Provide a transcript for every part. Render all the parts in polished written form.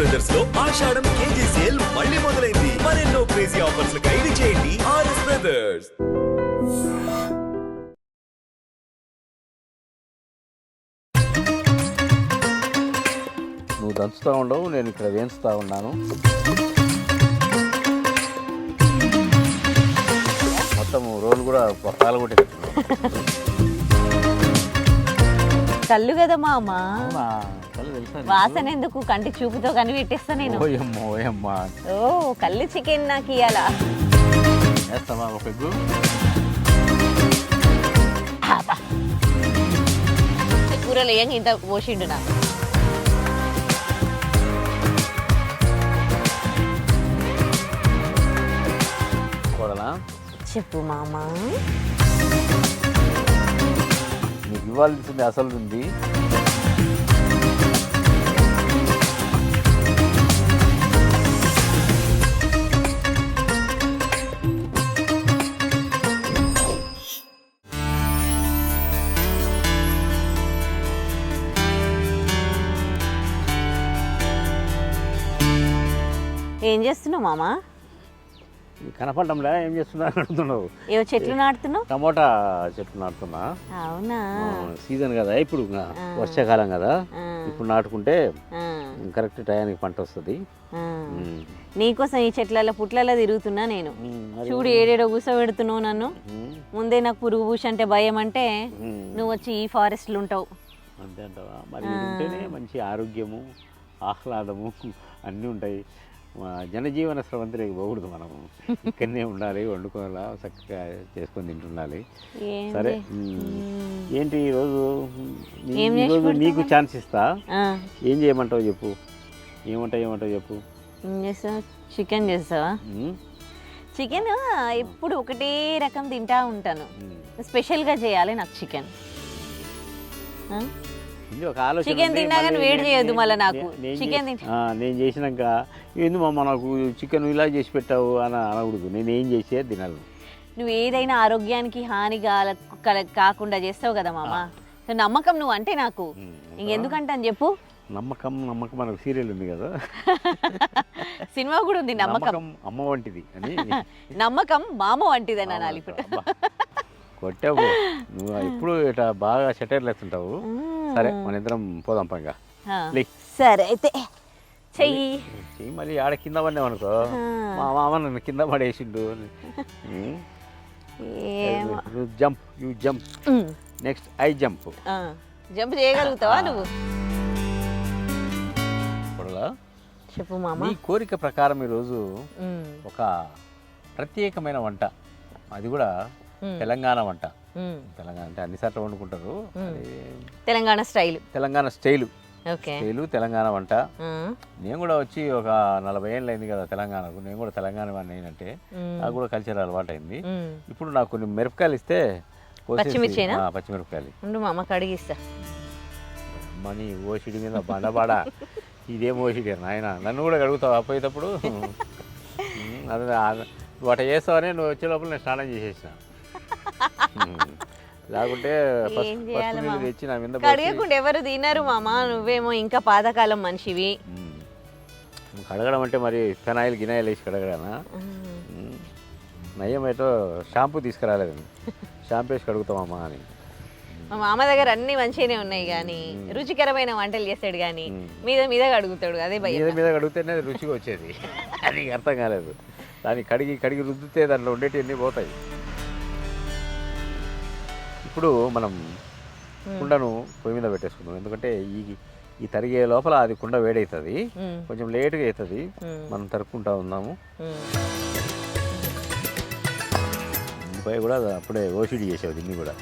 Brothers లో ఆషాఢం KG sale మళ్ళీ మొదలైంది. మరెన్నో క్రేజీ ఆఫర్స్ ఖైదీ చేయండి ఆర్ఎస్ బ్రదర్స్. నువ్వు దంచుతూ ఉండవు, నేను ఇక్కడ వేయించుతూ ఉన్నాను. మొత్తం రోలు కూడా పాల్గొట్టేటట్టు కళ్ళు కదా మామ, తెలుసా? వాసన ఎందుకు, కంటి చూపుతో కనిపెట్టేస్తా నేను. ఓయమ్మో ఓయమ్మా, ఓ కళ్ళు చికెన్ నాకు ఇయ్యాలా? వేస్తావా ఒక ఎగ్గు? కూరలు ఏం ఇంత పోసిండు నాకు. కూడలా చెప్పు మామ. నీకు ఇవ్వాల్సింది అసలు ఉంది. ఏం చేస్తున్నావు మామ? కనపడంలే, ఏం చేస్తున్నా అడుగుతున్నావు? ఏవో చెట్లు నాటుతున్నావు? టమోటా చెట్లు నాటుతున్నా. అవునా? సీజన్ కదా ఇప్పుడు, వర్షాకాలం కదా, ఇప్పుడు నాటుకుంటే కరెక్ట్ టయానికి పంట వస్తుంది. నీకోసం ఈ చెట్లలో పుట్లలో తిరుగుతున్నా నేను. చూడు ఏడేడో కూసోబెడుతున్నావు నన్ను. ముందే నాకు పురుగు పూసి అంటే భయం, అంటే నువ్వు వచ్చి ఈ ఫారెస్ట్లు ఉంటావు. అంతే అంటావా? మరి ఉంటేనే మంచి ఆరోగ్యము, ఆహ్లాదము అన్నీ ఉంటాయి. జనజీవన స్రవంతిలోకి పోకూడదు, మనము ఇక్కడనే ఉండాలి, వండుకోవాలా, చక్కగా చేసుకొని తింటుండాలి. సరే, ఏంటి ఈరోజు నీకు ఛాన్స్ ఇస్తా. ఏం చేయమంటావు చెప్పు? ఏమంటావు చెప్పు? చికెన్ చేస్తావా? చికెన్ ఎప్పుడు ఒకటే రకం తింటా ఉంటాను, స్పెషల్గా చేయాలి నాకు చికెన్. చికెన్ తిన్నాగానే వేడి చేయొద్దు మళ్ళీ నాకు. చికెన్ నేను చేసినాక ఏంది మామ నాకు చికెన్ ఇలా చేసి పెట్టావు అని అనకూడదు. నేను ఏం చేసే తినాలి. నువ్వు ఏదైనా ఆరోగ్యానికి హాని కాకుండా చేస్తావు కదా మామ. నమ్మకం నువ్వు అంటే నాకు. ఇంకెందుకంటే అని చెప్పు. నమ్మకం మనకు సీరియల్ ఉంది కదా, సినిమా కూడా ఉంది నమ్మకం. అమ్మ వంటిది అని. నమ్మకం మామ వంటిది అని అనాలి. ఇప్పుడు కొట్టావు నువ్వు, ఇప్పుడు ఇట్లా బాగా సెటైర్లు వేస్తుంటావు. సరే, మన ఇద్దరం పోదాం పంగా. సరే అయితే చెయ్యి. మళ్ళీ ఆడ కింద పడినావు మా మామ నన్ను కింద పడేసిండు. Jump, you jump, next I jump. Jump చేయగలుగుతావా నువ్వు? చెప్పు మామ. నీ కోరిక ప్రకారం ఈరోజు ఒక ప్రత్యేకమైన వంట, అది కూడా తెలంగాణ వంట. తెలంగాణ అంటే అన్ని సార్లు వండుకుంటారు, తెలంగాణ స్టైలు తెలంగాణ వంట. నేను కూడా వచ్చి ఒక 40 ఏళ్ళు అయింది కదా తెలంగాణకు. నేను కూడా తెలంగాణ వాడిని అయినంటే నాకు కూడా కల్చర్ అలవాటు అయింది. ఇప్పుడు నాకు కొన్ని మిరపకాయలు ఇస్తే, పచ్చిమిరపకాయలు మామ కడిగిస్తా. మనీ ఓసిడి మీద బండబాడ, ఇదేం ఓసిడి నాయన, నన్ను కూడా కడుగుతావు అపోయేటప్పుడు. అదే వాట చేస్తావని నువ్వు వచ్చే లోపల నేను స్నానం చేసేసిన. లేకుంటే తెచ్చి నా మీద కడగకుండా ఎవరు తినరు మామ. నువ్వేమో ఇంకా పాతకాలం మనిషివి. కడగడం అంటే మరి ఫెనాయిల్ గినాయిల్ వేసి కడగడానా? నయ్యమైతే షాంపూ తీసుకురాలేదు, షాంపూ వేసి కడుగుతామమ్మా అని. మా మామ దగ్గర అన్ని మంచిగానే ఉన్నాయి, కానీ రుచికరమైన వంటలు చేస్తాడు, కానీ మీద మీద కడుగుతాడు. అదే మీద కడిగితేనే రుచిగా వచ్చేది. అది అర్థం కాలేదు. దాన్ని కడిగి రుద్దితే దాంట్లో ఉండేటివన్నీ పోతాయి. ఇప్పుడు మనం కుండను పొయ్యి మీద పెట్టేసుకుందాం, ఎందుకంటే ఈ తరిగే లోపల అది కుండ వేడవుతుంది, కొంచెం లేట్గా అవుతుంది. మనం తరుక్కుంటా ఉన్నాము. పై కూడా అప్పుడే ఓసిడి చేసేది దీన్ని కూడా.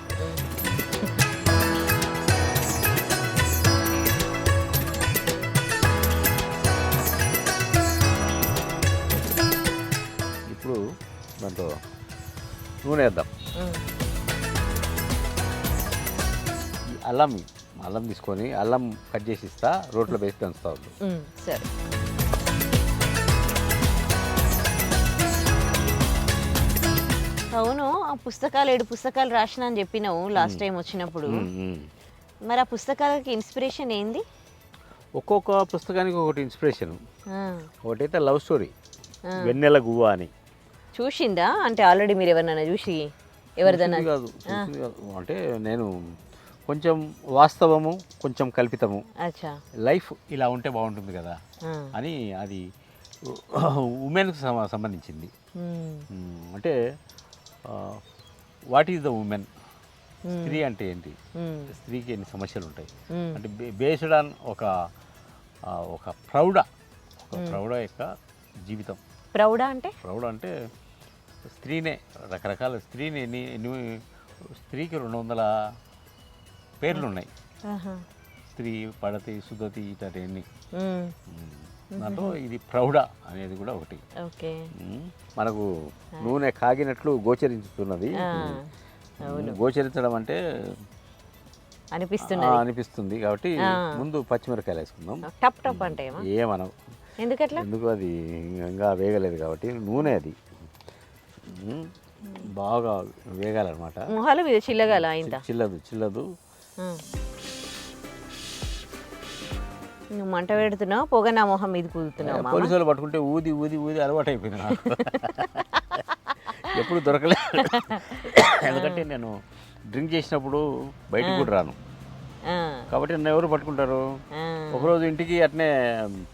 ఇప్పుడు దాంట్లో నూనె వేద్దాం. అల్లం తీసుకొని అల్లం కట్ చేసి ఇస్తా, రోట్లో వేసి దంచుతా ఉంది. సరే. అవును, ఆ పుస్తకాలు 7 పుస్తకాలు రాసిన అని చెప్పినావు లాస్ట్ టైం వచ్చినప్పుడు. మరి ఆ పుస్తకాలకి ఇన్స్పిరేషన్ ఏంది? ఒక్కొక్క పుస్తకానికి ఒకటి ఇన్స్పిరేషన్. ఆ, ఒకటైతే లవ్ స్టోరీ ఆ. వెన్నెల గువ్వ అని. చూసిందా అంటే ఆల్రెడీ మీరు ఎవరినైనా చూసి ఎవరిదన్నా చూసింది కాదు అంటే నేను కొంచెం వాస్తవము కొంచెం కల్పితము, అచ్చా లైఫ్ ఇలా ఉంటే బాగుంటుంది కదా ఆ, అని. అది ఉమెన్కి సంబంధించింది. అంటే వాట్ ఈజ్ ద ఉమెన్, స్త్రీ అంటే ఏంటి, స్త్రీకి ఎన్ని సమస్యలు ఉంటాయి అంటే బేస్డ్ ఆన్ ఒక ప్రౌఢ యొక్క జీవితం. ప్రౌఢ అంటే ప్రౌఢ అంటే స్త్రీనే రకరకాల స్త్రీని స్త్రీకి 200 పేర్లు ఉన్నాయి. ఆహా. స్త్రీ, పడతి, సుధతి ఇట్లాంటివన్నీ. ఉమ్, దాంట్లో ఇది ప్రౌఢ అనేది కూడా ఒకటి. ఓకే. మనకు నూనె కాగినట్లు గోచరించుతున్నది. ఆ, అవును గోచరించడం అంటే అనిపిస్తున్నది. అనిపిస్తుంది కాబట్టి ముందు పచ్చిమిరకాయలు వేసుకుందాం. టప్ టప్ అంటే ఏమనం ఎందుకట్లా? ఎందుకు అది ఇంకా వేగలేదు కాబట్టి నూనె అది బాగా వేగాలన్నమాట. మొహాలు మీద చిల్లగల ఇంత చిల్లదు. నువ్వు మంట పెడుతున్నావు, పొగ నా మొహం మీద కూదుతున్నావు. పోలీసు వాళ్ళు పట్టుకుంటే ఊది అలవాటు అయిపోయింది నాకు. ఎప్పుడు దొరకలేదు. ఎందుకంటే నేను డ్రింక్ చేసినప్పుడు బయటకు కూడా రాను కాబట్టి నన్ను ఎవరు పట్టుకుంటారు. ఒకరోజు ఇంటికి అట్నే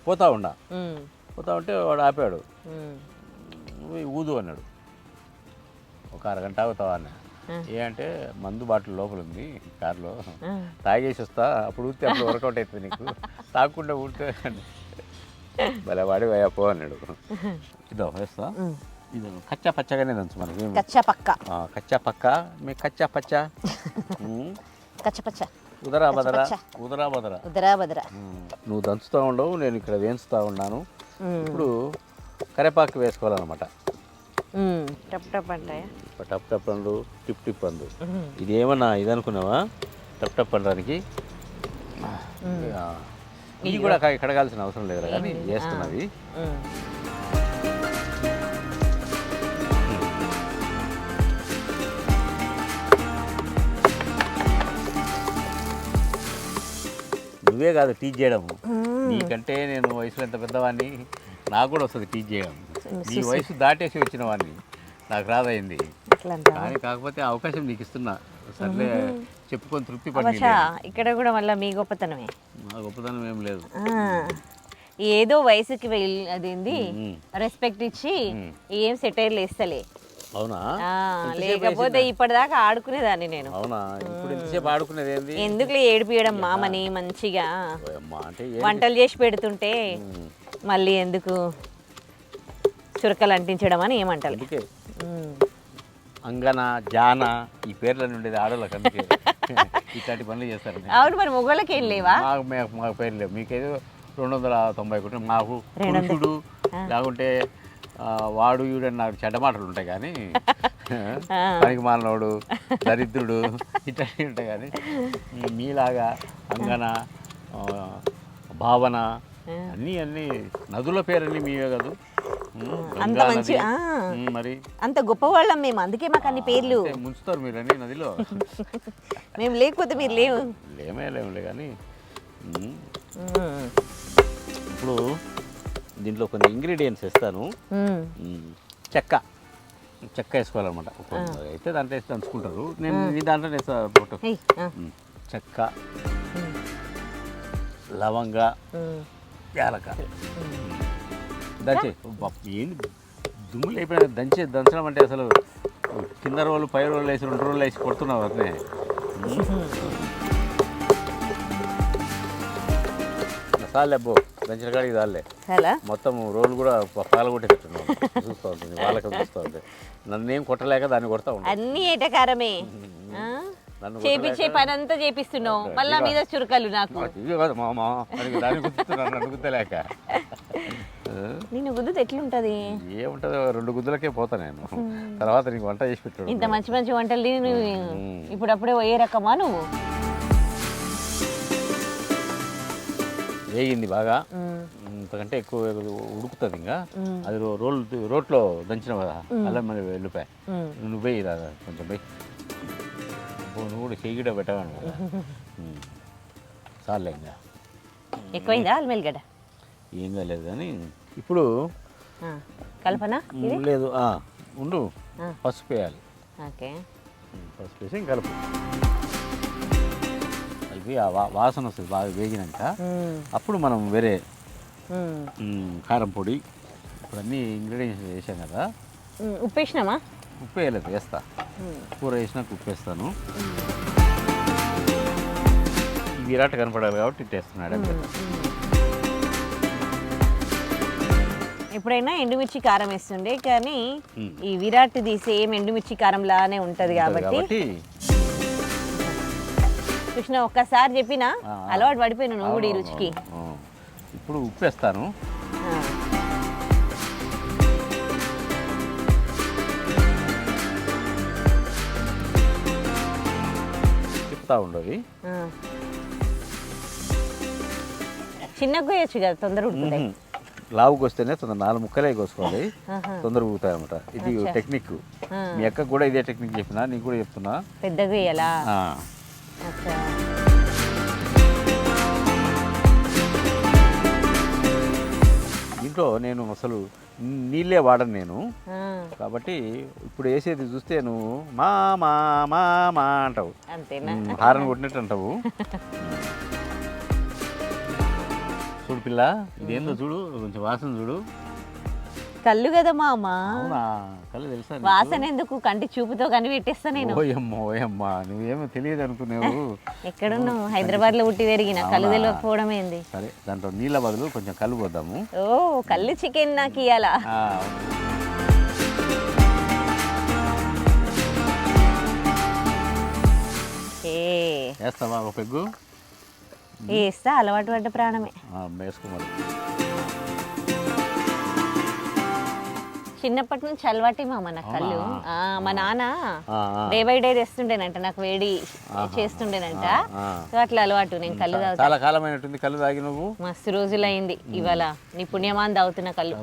పోతా ఉంటే వాడు ఆపాడు, ఊదు అన్నాడు. ఒక అరగంట ఆగుతావా అన్న. ఏ అంటే మందు బాటిల్ లోపల ఉంది కార్లో, తాగేసి వస్తా, అప్పుడు ఊరితే అప్పుడు వర్కౌట్ అవుతుంది నీకు, తాగకుండా ఊరితే భలే వాడి పో అన్నాడు. ఇదో వేస్తా, ఇది కచ్చా పచ్చగానే దంచు మనకి. కచ్చా పక్క మీ కచ్చా పచ్చ ఉదరా బదరా. నువ్వు దంచుతూ ఉండవు, నేను ఇక్కడ వేయించుతూ ఉన్నాను. ఇప్పుడు కరేపాకు వేసుకోవాలన్నమాట. టప్ టప్ అంటాయా? టప్ టప్ అండు, టిప్ టిప్ అండు. ఇది ఏమన్నా ఇది అనుకున్నావా టప్ టప్ అనడానికి? ఇది కూడా కడగాల్సిన అవసరం లేదు కానీ చేస్తున్నది. నువ్వే కాదు టీచ్ చేయడము, నీకంటే నేను వయసులో ఎంత పెద్దవాడిని, నాకు కూడా వస్తుంది టీచ్ చేయడం. నీ వయసు దాటేసి వచ్చిన వాడిని, నాకు రాదయింది. కానీ కాకపోతే అవకాశం నీకు ఇస్తున్నా, సర్లే చెప్పుకొని తృప్తి పడి. ఇక్కడ కూడా మళ్ళీ మీ గొప్పతనమే. మా గొప్పతనం ఏం లేదు, ఏదో వయసుకి అదేంది రెస్పెక్ట్ ఇచ్చి ఏం సెటైర్లు వేస్తలే. అవునా? లేకపోతే ఇప్పటిదాకా ఆడుకునేదాన్ని నేను. అవునా? ఇప్పుడు ఎంతసేపు ఆడుకునేది ఏంది? ఎందుకులే ఏడిపియడం మామని మంచిగా వంటలు చేసి పెడుతుంటే మళ్ళీ ఎందుకు చురకలు అంటించడం అని ఏమంటారు. అందుకే అంగన జాన ఈ పేర్లను ఉండేది ఆడోళ్ళకి, అందుకే ఇట్లాంటి పనులు చేస్తారు. అవును, మరి మొగోళ్ళకి ఏం లేవా? మాకు పేర్లు లేవు. మీకేదో 290 మాకు పురుషుడు లేకుంటే వాడు ఈడని నాకు చెడ్డ మాటలు ఉంటాయి కానీ పనికి మాలినోడు, దరిద్రుడు ఇట్లాంటివి ఉంటాయి కానీ మీలాగా అంగన, భావన అన్నీ నదుల పేరన్నీ మీవే కాదు. అంత మంచి మరి అంత గొప్పవాళ్ళం మేము, అందుకే మాకు అన్ని పేర్లు. ముంచుతారు మీరు అన్ని నదిలో. మేము లేకపోతే మీరు లేవు. లేవులే కానీ ఇప్పుడు దీంట్లో కొన్ని ఇంగ్రీడియంట్స్ వేస్తాను. చెక్క వేసుకోవాలన్నమాట. అయితే దాంట్లో వేసి దంచుకుంటారు, నేను ఈ దాంట్లో వేస్తాను. చెక్క, లవంగ, యాలక దంచే. ఏంటి దుమ్ములు అయిపోయినా దంచడం అంటే అసలు కింద రోజులు పై రోజులు వేసి 2 రోజులు వేసి కొడుతున్నావు అట్నే. చాలే అబ్బో, దంచిన కాడికి చాలే. మొత్తం రోడ్లు కూడా పాల కొట్టేటట్టున్నావు, చూస్తూ ఉంటుంది వాళ్ళకి చూస్తూ ఉంటుంది. నన్నేం కొట్టలేక దాన్ని కొడతా ఉంటాను. అన్ని ఏటకారమే చేపించే పని అంతా చేపిస్తున్నావు, మళ్ళా మీద చురకలు. నాకు దాన్ని గుర్తున్నాను, నన్ను గుర్తలేక. నిన్ను గుద్దుతే ఎట్లుంటది? ఏముంటది, 2 గుద్దులకే పోతా నేను. తర్వాత నీకు వంట చేసి పెట్టాడు. ఇంత మంచి వంటలు ఇప్పుడప్పుడే పోయే రకమా నువ్వు? వేగింది బాగా, ఇంతకంటే ఎక్కువ ఉడుకుతుంది. ఇంకా అది రోట్లో దంచిన కదా, అల్లం మరి వెళ్ళిపోయి నువ్వు పోయి కొంచెం పోయి, నువ్వు కూడా చెయ్యి పెట్టాను కదా. చాలే ఇంకా ఎక్కువైందా అల్మెల్లిగడ్డ? ఏం కాలేదు కానీ ఇప్పుడు కల్పన ఇది లేదు ఉండు పసుపు వేయాలి. ఓకే. పసుపు వేసి కలుపు కలిపి ఆ వాసన వస్తుంది బాగా వేగినాక. అప్పుడు మనం వేరే కారం పొడి ఇప్పుడు అన్ని ఇంగ్రీడియంట్స్ వేసాం కదా. ఉప్పు వేసినామా? ఉప్పు వేయలేదు, వేస్తా. కూర వేసినాక ఉప్పు వేస్తాను. ఈ విరాట్ కనపడాలి కాబట్టి ఇట్టేస్తున్నాడు అంతే. ఎప్పుడైనా ఎండుమిర్చి కారం వేస్తుండే, కానీ ఈ విరాట్ది సేమ్ ఎండుమిర్చి కారం లానే ఉంటది కాబట్టి కృష్ణ ఒక్కసారి చెప్పినా అలవాటు పడిపోయినా నువ్వు కూడా ఈ రుచికి. ఇప్పుడు ఉప్పు వేస్తాను. తిప్పుతా ఉండవి. చిన్నగా వేయచ్చు కదా, తొందర ఉడుకుతాయి. లావుకి వస్తేనే తొందర 4 ముక్కలే కోసుకోవాలి, తొందరగా ఊగుతాయి అనమాట. ఇది టెక్నిక్. మీ అక్కకు కూడా ఇదే టెక్నిక్ చెప్పినా, నీకు కూడా చెప్తున్నా. పెద్దగా వేయాలా? దీంట్లో నేను అసలు నీళ్ళే వాడను నేను కాబట్టి. ఇప్పుడు వేసేది చూస్తే నువ్వు మా మా మా మా అంటావు, హారన్ కొట్టినట్టు అంటావు. చూడు పిల్ల, ఇదేందో చూడు, కొంచెం వాసన చూడు. కళ్ళు కదా మామ. అవునా? కళ్ళు తెలుసా? వాసన ఎందుకు, కంటి చూపుతో కనిపెట్టేస్తా నేను. ఓయమ్మా నువ్వేమో తెలియదు అనుకున్నావు. ఎక్కడున్నావు? హైదరాబాద్ లో పుట్టి పెరిగిన, కళ్ళు తెలియకపోవడం ఏంది? సరే, దాంట్లో నీళ్ళ బదులు కొంచెం కళ్ళు పోద్దాము. ఓ, కళ్ళు చికెన్ నాకు ఇయ్యాలా? వేస్తావా ఒక పెగ్గు? వేస్తా, అలవాటు పడ్డ ప్రాణమే. వేసుకోమని. చిన్నప్పటి నుంచి అలవాటే మామ నాకు కళ్ళు. మా నాన్న డే బై డే తెస్తుండేనంట, నాకు వేడి చేస్తుండేనంట. సో అట్లా అలవాటు. నేను కళ్ళు తాగుతా. చాలా కాలం అయినట్టుంది కళ్ళు తాగి నువ్వు. మస్తు రోజులు అయింది. ఇవాళ నీ పుణ్యమాన్ తాగుతున్నా కళ్ళు.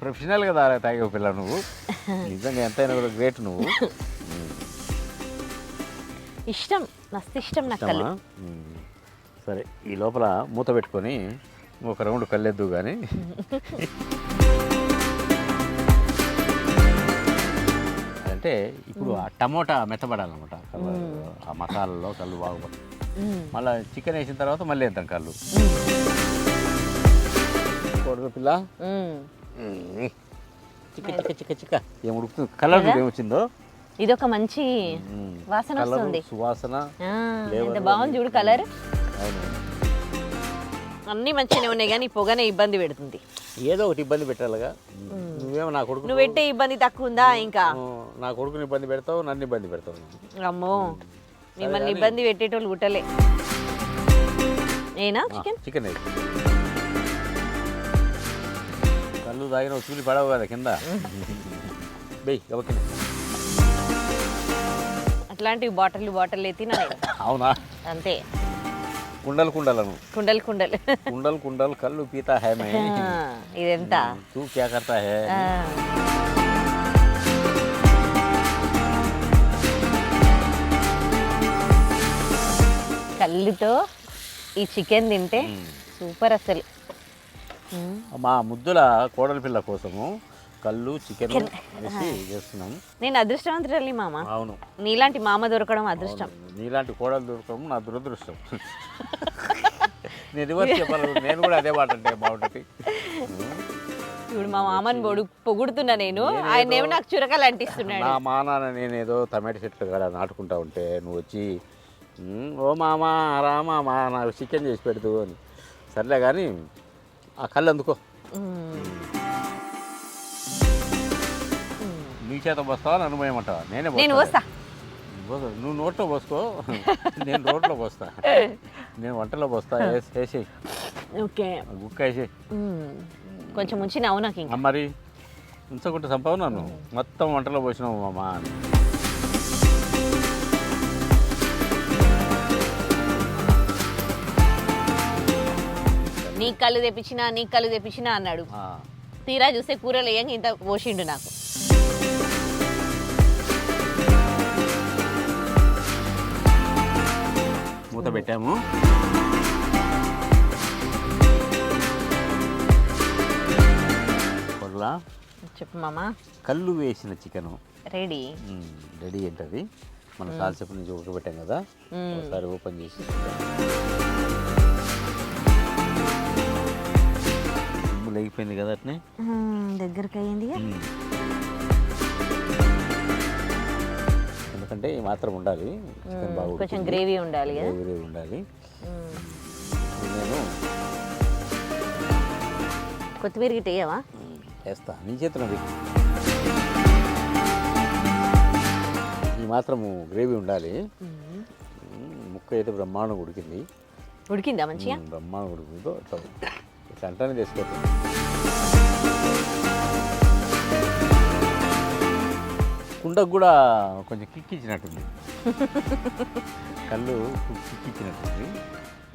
ప్రొఫెషనల్గా తాగే పిల్ల నువ్వు. నిజంగా ఎంతైనా కూడా గ్రేట్ నువ్వు. ఇష్టం, మస్తు ఇష్టం నాకు కళ్ళు. సరే, ఈ లోపల మూత పెట్టుకొని ఒక రౌండ్ కళ్ళెద్దు కానీ. అంటే ఇప్పుడు ఆ టమోటా మెత్తబడాలన్నమాట. ఆ మసాలాలో కళ్ళు బాగుపడతాయి. మళ్ళీ చికెన్ వేసిన తర్వాత మళ్ళీ వేద్దాం కళ్ళు. పిల్ల చిక్క చిక్క చిక్క చిక్క ఏం ఉడుకుతుంది. కలర్ ఏమొచ్చిందో. ఇది ఒక మంచి వాసన వస్తుంది, సువాసన. ఎంత బాగుంది చూడు కలర్. అన్ని మంచిగానే ఉన్నాయి కానీ పొగనే ఇబ్బంది పెడుతుంది. ఏదో ఒకటి ఇబ్బంది పెట్టాలిగా. నువ్వేమో నా కొడుకు, నువ్వు పెట్టే ఇబ్బంది తక్కువ ఉందా? ఇంకా నా కొడుకుని ఇబ్బంది పెడతావు, నన్ను ఇబ్బంది పెడతావు. అమ్మో, మిమ్మల్ని ఇబ్బంది పెట్టేటోళ్ళు గుట్టలే. ఏనా చికెన్? చికెన్ కళ్ళు తాగిన చూలి పడవు కదా కింద. బెయ్ ఓకే. అట్లాంటివి బాటిల్ ఎత్తినా. అవునా? అంతే. కుండలు కుండలను కుండలు కుండలు కుండలు కుండలు కళ్ళు పీతా హై మే. ఇదెంత? తూ క్యా కర్తా హై? కళ్ళుతో ఈ చికెన్ తింటే సూపర్ అసలు. మా ముద్దుల కోడలి పిల్ల కోసము కళ్ళు చికెన్ వేసి చేస్తున్నాం. నేను అదృష్టవంతురాలి మామ. అవును, నీలాంటి మామ దొరకడం అదృష్టం. నీలాంటి కోడలు దొరకడం నా దురదృష్టం. నేను రివర్స్ చెప్పాలి, నేను కూడా అదే మాట అంటే బాగుంటుంది. ఇప్పుడు మా మామని పొగుడుతున్నా నేను, ఆయన ఏమో నాకు చురకాలు అంటిస్తున్నాడు. నా మానాన నేనేదో టమాటో చెట్లు కూడా నాటుకుంటా ఉంటే నువ్వు వచ్చి ఓ మామా రా మామా నాకు చికెన్ చేసి పెడదు అని. సర్లే కానీ ఆ కళ్ళు అందుకో. నీ చేత పోస్తావా నన్ను పోయమంటావా? నేను పోస్తా. నువ్వు నోట్లో పోసుకో, నేను రోడ్లో పోస్తా. నేను వంటలో పోస్తా. వేసేయి. ఓకే, గుక్క వేసేయి. కొంచెం ఉంచినావు నాకు ఇంకా. మరి ఉంచకుంటే సంపావు నన్ను. మొత్తం వంటలో పోసినావు అమ్మా అని. నీ కళ్ళు తెప్పించినా అన్నాడు. తీరా చూస్తే కూరలు వేయంగా ఇంత పోసిండు నాకు. మూత పెట్టాము. పొరలా చెప్పు మామ. కళ్ళు వేసిన చికెను రెడీ. రెడీ ఏంటది మనం చాలాసేపు నుంచి ఉడకబెట్టాం కదా, ఒకసారి ఓపెన్ చేసి లేగిపోయింది కదా అట్నే దగ్గరికి అయ్యింది. ఎందుకంటే ఈ మాత్రం ఉండాలి, చికెన్ బాగా కొంచెం గ్రేవీ ఉండాలి కదా, గ్రేవీ ఉండాలి. నేను కొత్తిమీర గిట్ట వేయవా? వేస్తా, నీ చేతులు పెట్టి. ఈ మాత్రము గ్రేవీ ఉండాలి. ముక్క అయితే బ్రహ్మాండం ఉడికింది. ఉడికిందా మంచిగా? బ్రహ్మాండం ఉడికిందో అట్లా ఇట్లా అంటానే తీసుకోవచ్చు. కుండకు కూడా కొంచెం కిక్కిచ్చినట్టుంది, కళ్ళు కిక్కిచ్చినట్టుంది.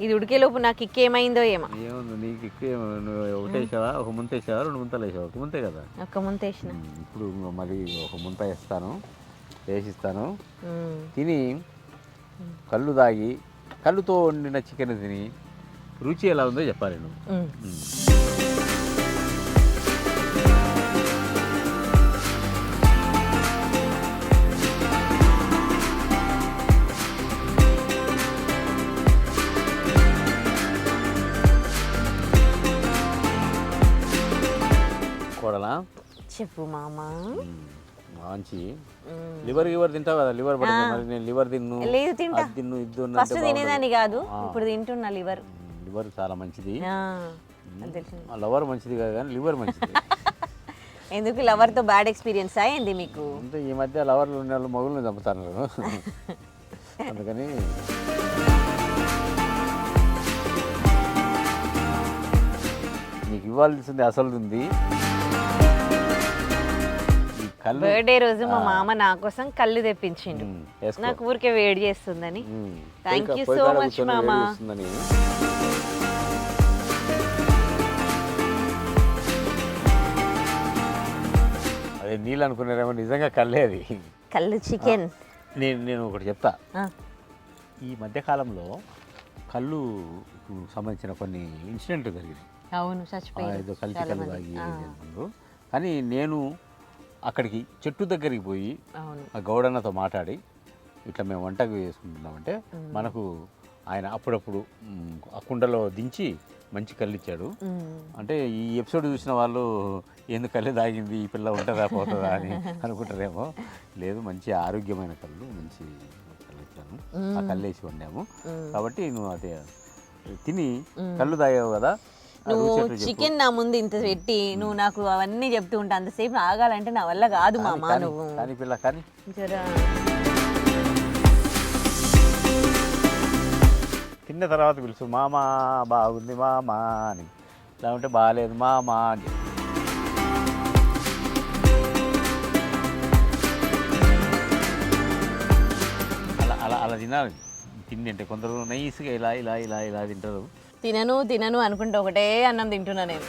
ఇది ఉడికేలోపు నాకు కిక్ ఏమైందో ఏమో. ఏముంది నీ కిక్? నువ్వు ఒకటేసావా, ఒక ముంత వేసావా, 2 ముంతలు వేసావా? ఒక ముంతే కదా. ఒక్క ముంత వేసిన. ఇప్పుడు మరి ఒక ముంత వేస్తాను, వేసిస్తాను. తిని కళ్ళు తాగి, కళ్ళుతో వండిన చికెన్ తిని రుచి ఎలా ఉందో చెప్పాలి నువ్వు. కోడలా చెప్పు మామ. మంచి లివర్ తింటావు కదా, లివర్ పడుతుంది. మరి నేను లివర్ తిన్ను, లేదు తింటా. అది తిన్ను, ఇది తిన్ను ఫస్ట్ తినేదాన్ని కాదు, ఇప్పుడు తింటున్నా లివర్. లివర్ చాలా మంచిది. తెలిసింది. లవర్ మంచిది కాదు కానీ లివర్ మంచిది. ఎందుకు లవర్తో బ్యాడ్ ఎక్స్పీరియన్స్ అయింది మీకు? అంటే ఈ మధ్య లవర్లు ఉన్న వాళ్ళు మగుల్ని చంపుతారు అందుకని నీకు ఇవ్వాల్సింది అసలు ఉంది. బర్త్డే రోజు మా మామ నా కోసం కళ్ళు తెప్పించిండు, నాకు ఊరికే వేడి చేస్తుందని. థ్యాంక్ యూ సో మచ్ మామ. అదే నీళ్ళు అనుకున్నారేమో, నిజంగా కళ్ళే అది. కళ్ళు చికెన్. నేను ఒకటి చెప్తా. ఈ మధ్యకాలంలో కళ్ళు సంబంధించిన కొన్ని ఇన్సిడెంట్లు జరిగినాయి. అవును, చచ్చిపోయారు కళ్ళు తాగి. కానీ నేను అక్కడికి చెట్టు దగ్గరికి పోయి ఆ గౌడన్నతో మాట్లాడి ఇట్లా మేము వంటకు వేసుకుంటున్నామంటే మనకు ఆయన అప్పుడప్పుడు ఆ కుండలో దించి మంచి కళ్ళు ఇచ్చాడు. అంటే ఈ ఎపిసోడ్ చూసిన వాళ్ళు ఎందుకు కళ్ళు తాగింది, ఈ పిల్ల ఉంటుందా పోతుందా అని అనుకుంటారేమో. లేదు, మంచి ఆరోగ్యమైన కళ్ళు, మంచి కళ్ళు ఇచ్చాను. ఆ కళ్ళు వేసి వండాము. కాబట్టి నువ్వు అదే తిని కళ్ళు తాగావు కదా. నువ్వు చికెన్ నా ముందు ఇంత పెట్టి నువ్వు నాకు అవన్నీ చెప్తూ ఉంటా, అంతసేపు ఆగాలంటే నా వల్ల కాదు మామ. నువ్వు కానీ పిల్ల కానీ తిన్న తర్వాత పిలుసు మామా బాగుంది మామా అని, లేకుంటే బాగాలేదు మామా అని. అలా అలా అలా తినాలి. తిండి అంటే కొందరు నైస్గా ఇలా ఇలా ఇలా ఇలా తింటారు. తినను అనుకుంటే ఒకటే అన్నం తింటున్నా నేను.